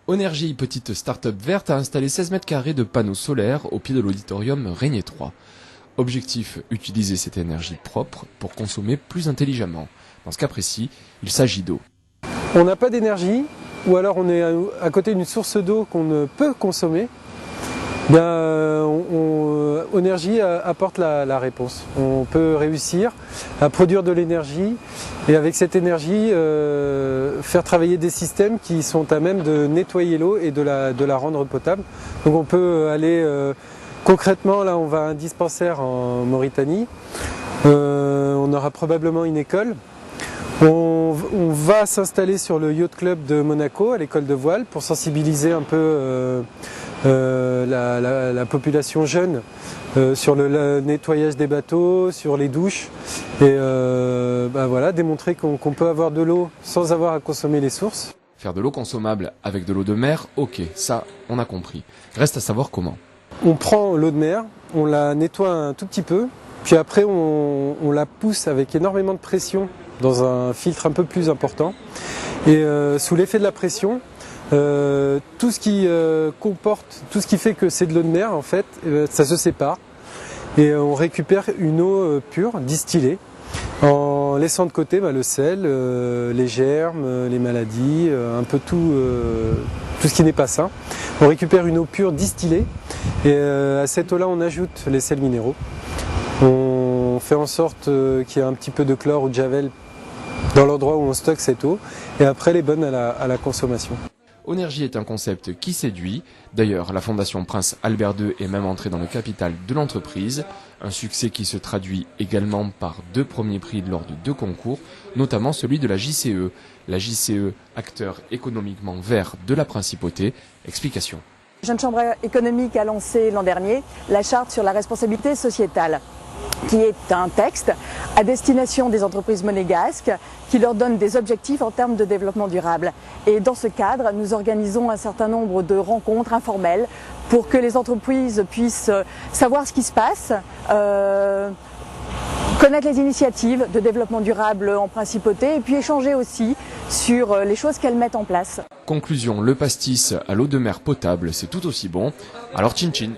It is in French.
Onergie, petite start-up verte, a installé 16 mètres carrés de panneaux solaires au pied de l'auditorium Régnier 3. Objectif, utiliser cette énergie propre pour consommer plus intelligemment. Dans ce cas précis, il s'agit d'eau. On n'a pas d'énergie, ou alors on est à côté d'une source d'eau qu'on ne peut consommer. Onergie apporte la réponse. On peut réussir à produire de l'énergie et avec cette énergie faire travailler des systèmes qui sont à même de nettoyer l'eau et de la rendre potable. Donc on peut aller concrètement, là on va à un dispensaire en Mauritanie, on aura probablement une école. On va s'installer sur le yacht club de Monaco à l'école de voile pour sensibiliser un peu la population jeune sur le nettoyage des bateaux, sur les douches et voilà, démontrer qu'on peut avoir de l'eau sans avoir à consommer les sources. Faire de l'eau consommable avec de l'eau de mer, ok, ça on a compris. Reste à savoir comment. On prend l'eau de mer, on la nettoie un tout petit peu, puis après on la pousse avec énormément de pression dans un filtre un peu plus important et sous l'effet de la pression, tout ce qui comporte, tout ce qui fait que c'est de l'eau de mer en fait, ça se sépare et on récupère une eau pure, distillée, en laissant de côté le sel, les germes, les maladies, un peu tout ce qui n'est pas sain. On récupère une eau pure distillée et à cette eau-là on ajoute les sels minéraux. On fait en sorte qu'il y ait un petit peu de chlore ou de javel dans l'endroit où on stocke cette eau et après elle est bonne à la consommation. Onergie est un concept qui séduit. D'ailleurs, la Fondation Prince Albert II est même entrée dans le capital de l'entreprise. Un succès qui se traduit également par 2 premiers prix lors de 2 concours, notamment celui de la JCE. La JCE, acteur économiquement vert de la principauté. Explication. La Jeune Chambre économique a lancé l'an dernier la charte sur la responsabilité sociétale, qui est un texte à destination des entreprises monégasques qui leur donne des objectifs en termes de développement durable. Et dans ce cadre, nous organisons un certain nombre de rencontres informelles pour que les entreprises puissent savoir ce qui se passe, connaître les initiatives de développement durable en principauté et puis échanger aussi sur les choses qu'elles mettent en place. Conclusion, le pastis à l'eau de mer potable, c'est tout aussi bon. Alors chin chin.